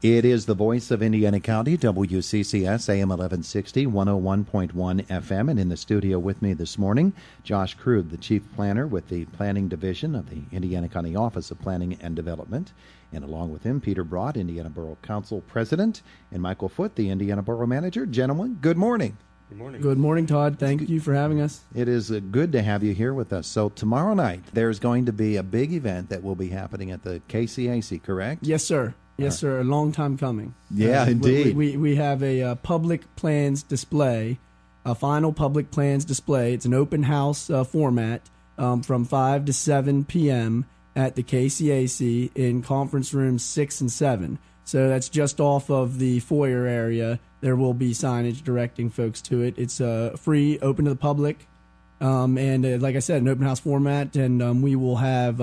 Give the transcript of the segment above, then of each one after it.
It is the voice of Indiana County, WCCS, AM 1160, 101.1 FM. And in the studio with me this morning, Josh Krug, the Chief Planner with the Planning Division of the Indiana County Office of Planning and Development. And along with him, Peter Broad, Indiana Borough Council President, and Michael Foote, the Indiana Borough Manager. Gentlemen, good morning. Good morning. Good morning, Todd. Thank you for having us. It is good to have you here with us. So tomorrow night, there's going to be a big event that will be happening at the KCAC, correct? Yes, sir. Yes, sir. A long time coming. Yeah, indeed. We have a public plans display, a final public plans display. It's an open house format from 5 to 7 p.m. at the KCAC in conference rooms 6 and 7. So that's just off of the foyer area. There will be signage directing folks to it. It's free, open to the public, and like I said, an open house format, and we will have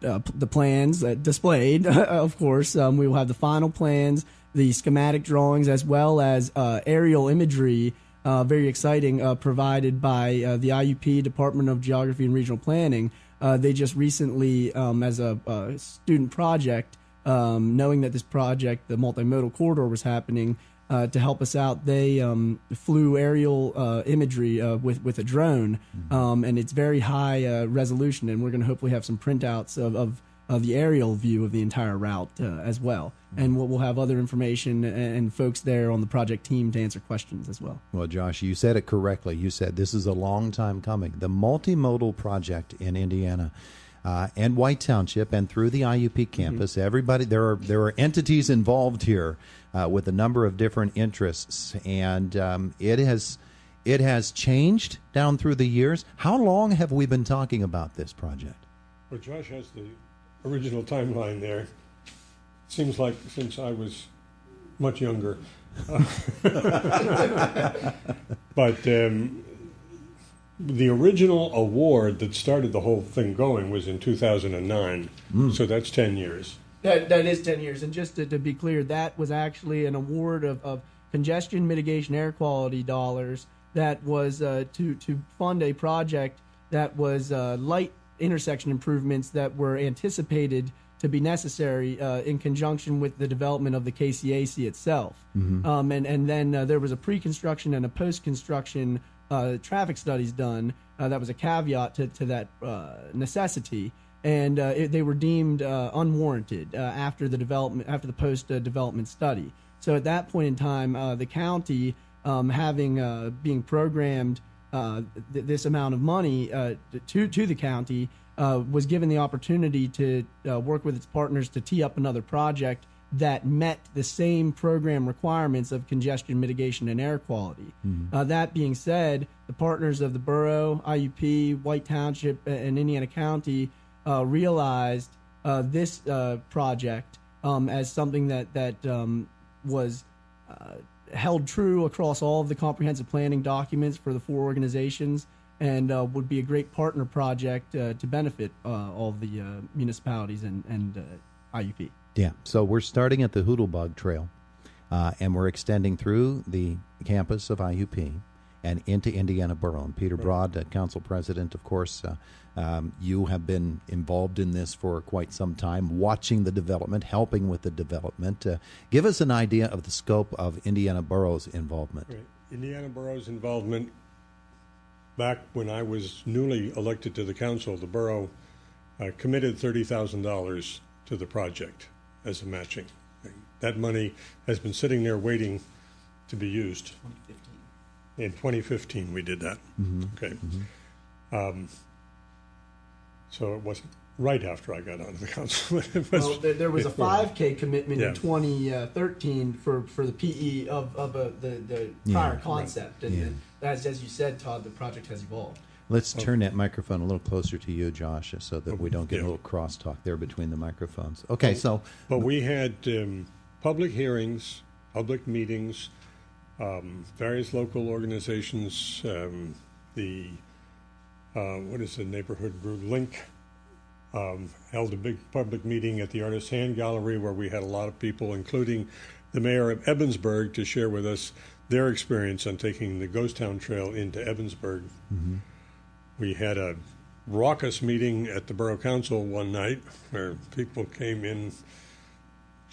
the plans displayed, of course. We will have the final plans, the schematic drawings, as well as aerial imagery, very exciting, provided by the IUP, Department of Geography and Regional Planning. They just recently, as a student project, knowing that this project, the multimodal corridor, was happening, to help us out, they flew aerial imagery with a drone, and it's very high resolution, and we're going to hopefully have some printouts of the aerial view of the entire route as well. And we'll have other information and folks there on the project team to answer questions as well. Well, Josh, you said it correctly. You said this is a long time coming. The Multimodal Project in Indiana and White Township and through the IUP campus, everybody, there are entities involved here with a number of different interests, and it has changed down through the years. How long have we been talking about this project? Well, Josh has the original timeline there. Seems like since I was much younger. But the original award that started the whole thing going was in 2009, so that's 10 years. That is 10 years. And just to be clear, that was actually an award of congestion mitigation air quality dollars that was to fund a project that was light intersection improvements that were anticipated to be necessary in conjunction with the development of the KCAC itself. And then there was a pre-construction and a post-construction traffic studies done. That was a caveat to that necessity. And they were deemed unwarranted after the post-development study. So at that point in time, the county, being programmed this amount of money to the county, was given the opportunity to work with its partners to tee up another project that met the same program requirements of congestion mitigation and air quality. That being said, the partners of the Borough, IUP, White Township, and Indiana County realized this project as something that was held true across all of the comprehensive planning documents for the four organizations, and would be a great partner project to benefit all of the municipalities and IUP. Yeah, so we're starting at the Hoodlebug Trail, and we're extending through the campus of IUP and into Indiana Borough. And Peter Broad, Council President, of course, you have been involved in this for quite some time, watching the development, helping with the development. Give us an idea of the scope of Indiana Borough's involvement. Right. Indiana Borough's involvement, back when I was newly elected to the council, the borough committed $30,000 to the project as a matching. That money has been sitting there waiting to be used. 2015. In 2015 we did that. Okay. So it wasn't right after I got onto the council. There was a 5K commitment in 2013 for the PE of the prior concept. And as you said, Todd, the project has evolved. Let's turn that microphone a little closer to you, Josh, so that we don't get a little crosstalk there between the microphones. Okay, But we had public hearings, public meetings, various local organizations, the neighborhood group, Link, held a big public meeting at the Artist Hand Gallery where we had a lot of people, including the mayor of Evansburg, to share with us their experience on taking the Ghost Town Trail into Evansburg. We had a raucous meeting at the Borough Council one night where people came in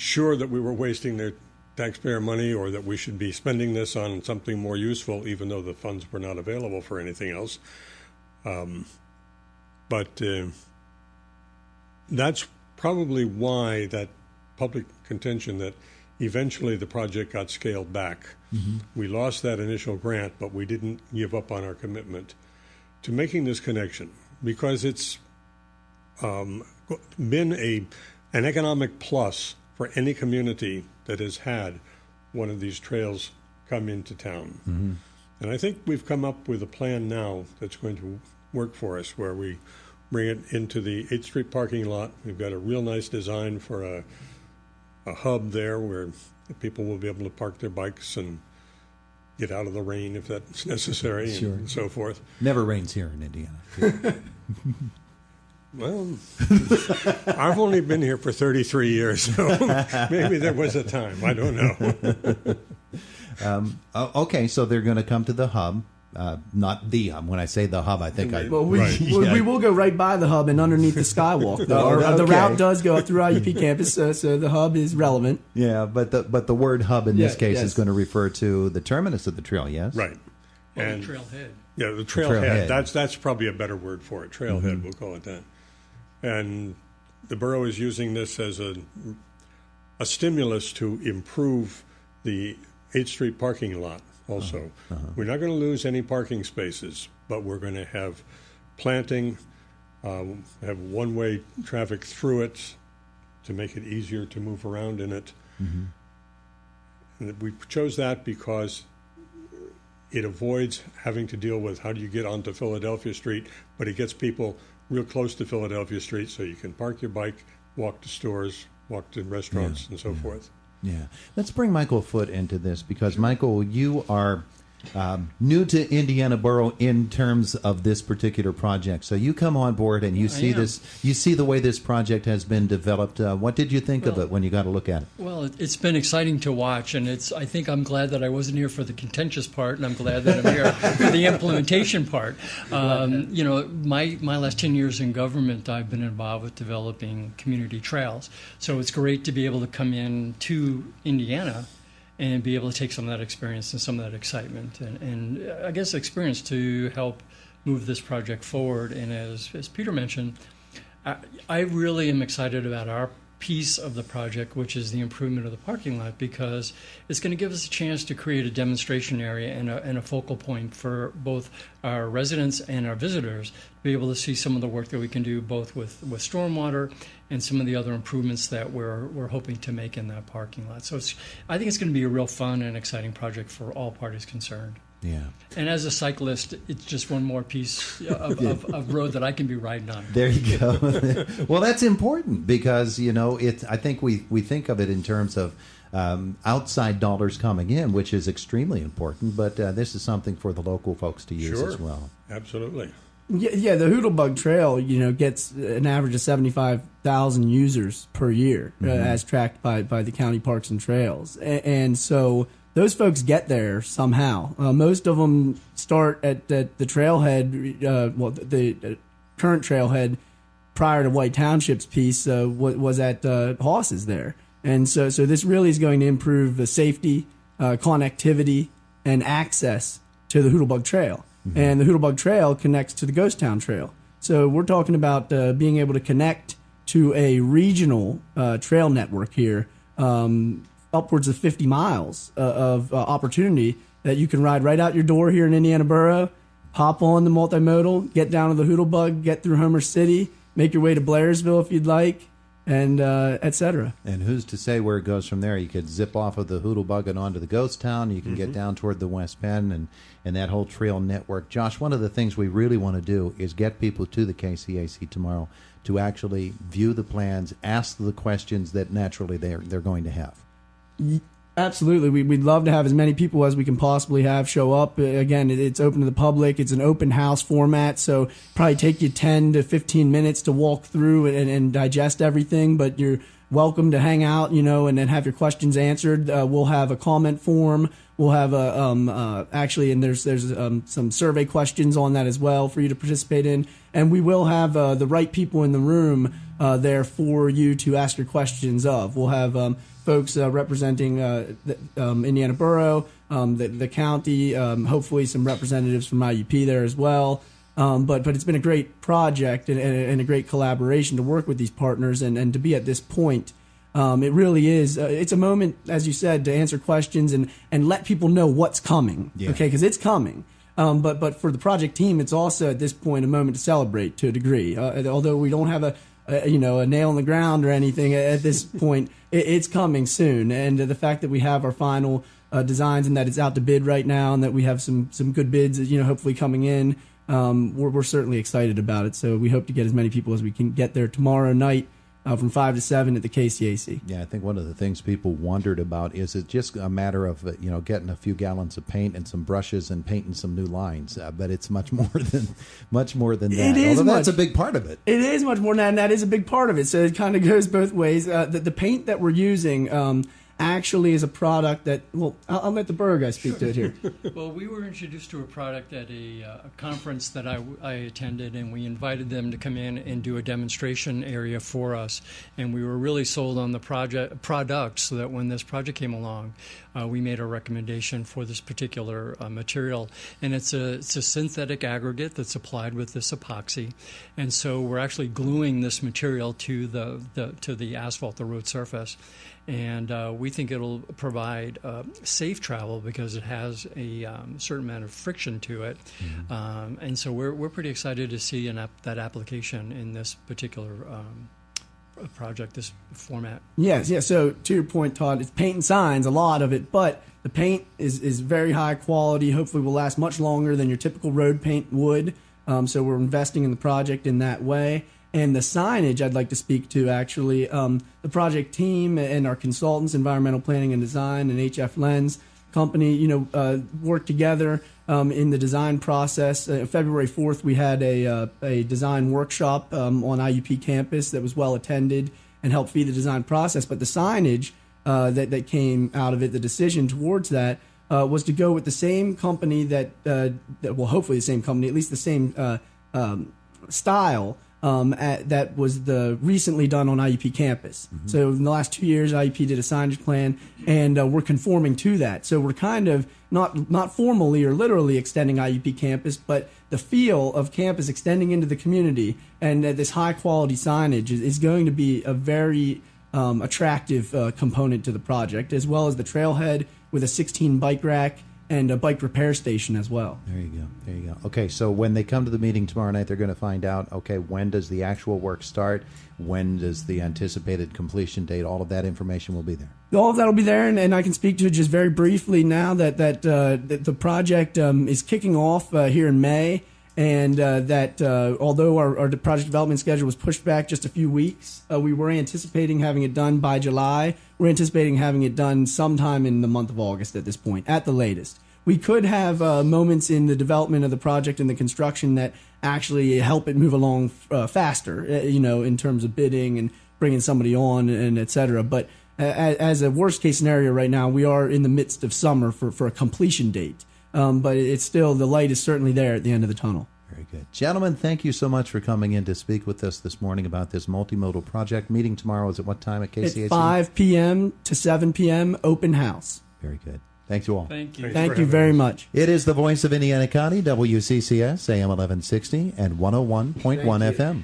sure that we were wasting their taxpayer money or that we should be spending this on something more useful, even though the funds were not available for anything else. But that's probably why that public contention that eventually the project got scaled back. Mm-hmm. We lost that initial grant, but we didn't give up on our commitment to making this connection, because it's been an economic plus for any community that has had one of these trails come into town. Mm-hmm. And I think we've come up with a plan now that's going to work for us, where we bring it into the 8th Street parking lot. We've got a real nice design for a hub there where people will be able to park their bikes and get out of the rain if that's necessary, sure, and so forth. Never rains here in Indiana. Well, I've only been here for 33 years, so maybe there was a time. I don't know. Okay, so they're going to come to the hub. Not the hub. When I say the hub, I think we will go right by the hub and underneath the skywalk. Though. The route does go up through IUP campus, so the hub is relevant. Yeah, but the word hub in this case is going to refer to the terminus of the trail. Yes, right. And the trailhead. Yeah, the trailhead. That's probably a better word for it. Trailhead, mm-hmm. We'll call it that. And the borough is using this as a stimulus to improve the 8th Street parking lot also. We're not going to lose any parking spaces, but we're going to have planting, have one-way traffic through it to make it easier to move around in it. Mm-hmm. And we chose that because it avoids having to deal with how do you get onto Philadelphia Street, but it gets people real close to Philadelphia Street so you can park your bike, walk to stores, walk to restaurants, and so forth. Yeah. Let's bring Michael Foote into this, because, Michael, you are new to Indiana Borough in terms of this particular project. So you come on board and you see this. You see the way this project has been developed. What did you think of it when you got a look at it? Well, it's been exciting to watch, and I think I'm glad that I wasn't here for the contentious part, and I'm glad that I'm here for the implementation part. You know, my last 10 years in government, I've been involved with developing community trails. So it's great to be able to come in to Indiana and be able to take some of that experience and some of that excitement and I guess experience to help move this project forward. And as Peter mentioned, I really am excited about our piece of the project, which is the improvement of the parking lot, because it's going to give us a chance to create a demonstration area and a focal point for both our residents and our visitors to be able to see some of the work that we can do both with stormwater and some of the other improvements that we're hoping to make in that parking lot. So I think it's going to be a real fun and exciting project for all parties concerned. Yeah. And as a cyclist, it's just one more piece of road that I can be riding on. There you go. Well, that's important because, you know, I think we think of it in terms of outside dollars coming in, which is extremely important, but this is something for the local folks to use as well. Absolutely. Yeah, the Hoodlebug Trail, you know, gets an average of 75,000 users per year, as tracked by the county parks and trails. And so those folks get there somehow. Most of them start at the trailhead, the current trailhead prior to White Township's piece was at Hosses there. And so this really is going to improve the safety, connectivity, and access to the Hoodlebug Trail. Mm-hmm. And the Hoodlebug Trail connects to the Ghost Town Trail. So we're talking about being able to connect to a regional trail network here, upwards of 50 miles of opportunity that you can ride right out your door here in Indiana Borough, hop on the multimodal, get down to the Hoodlebug, get through Homer City, make your way to Blairsville if you'd like, and et cetera. And who's to say where it goes from there? You could zip off of the Hoodlebug and onto the Ghost Town. You can get down toward the West Penn and that whole trail network. Josh, one of the things we really want to do is get people to the KCAC tomorrow to actually view the plans, ask the questions that naturally they're going to have. Absolutely. We'd love to have as many people as we can possibly have show up. Again, it's open to the public. It's an open house format, so probably take you 10 to 15 minutes to walk through and digest everything, but you're welcome to hang out, you know, and then have your questions answered. We'll have a comment form. We'll have there's some survey questions on that as well for you to participate in. And we will have the right people in the room there for you to ask your questions of. We'll have folks representing the Indiana Borough, the county, hopefully some representatives from IUP there as well. But it's been a great project and a great collaboration to work with these partners and to be at this point. It really is. It's a moment, as you said, to answer questions and let people know what's coming. Yeah. Okay, because it's coming. But for the project team, it's also at this point a moment to celebrate to a degree. Although we don't have a nail in the ground or anything at this point, it's coming soon. And the fact that we have our final designs and that it's out to bid right now and that we have some good bids, hopefully coming in, we're certainly excited about it. So we hope to get as many people as we can get there tomorrow night. From 5 to 7 at the KCAC. Yeah, I think one of the things people wondered about is it just a matter of getting a few gallons of paint and some brushes and painting some new lines. But it's much more than that. It is. Although that's a big part of it. It is much more than that, and that is a big part of it. So it kind of goes both ways. The paint that we're using actually is a product that, well, I'll let the Borough guy speak to it here. Well, we were introduced to a product at a conference that I attended, and we invited them to come in and do a demonstration area for us. And we were really sold on the product, so that when this project came along, we made a recommendation for this particular material. And it's a synthetic aggregate that's applied with this epoxy. And so we're actually gluing this material to the asphalt, the road surface. And we think it'll provide safe travel because it has a certain amount of friction to it. Mm-hmm. And so we're pretty excited to see that application in this particular project, this format. Yes. So to your point, Todd, it's paint and signs, a lot of it, but the paint is very high quality. Hopefully will last much longer than your typical road paint would. So we're investing in the project in that way. And the signage I'd like to speak to, actually, the project team and our consultants, Environmental Planning and Design and HF Lens Company, work together in the design process. February 4th, we had a design workshop on IUP campus that was well attended and helped feed the design process. But the signage that came out of it, the decision towards that, was to go with the same company hopefully the same company, at least the same style, that was recently done on IUP campus. Mm-hmm. So in the last 2 years, IUP did a signage plan, and we're conforming to that. So we're kind of not formally or literally extending IUP campus, but the feel of campus extending into the community, and this high quality signage is going to be a very attractive component to the project, as well as the trailhead with a 16 bike rack and a bike repair station as well. There you go. Okay, so when they come to the meeting tomorrow night, they're going to find out, okay, when does the actual work start? When does the anticipated completion date? All of that information will be there. All of that will be there, and I can speak to it just very briefly now that the project is kicking off here in May, and that although our project development schedule was pushed back just a few weeks, we were anticipating having it done by July. We're anticipating having it done sometime in the month of August at this point, at the latest. We could have moments in the development of the project and the construction that actually help it move along faster, in terms of bidding and bringing somebody on and et cetera. But as a worst case scenario right now, we are in the midst of summer for a completion date. But it's still, the light is certainly there at the end of the tunnel. Very good. Gentlemen, thank you so much for coming in to speak with us this morning about this multimodal project. Meeting tomorrow is at what time at KCAC? At 5 p.m. to 7 p.m., open house. Very good. Thanks you all. Thank you. Thank you very much. It is the voice of Indiana County, WCCS, AM 1160 and 101.1 FM.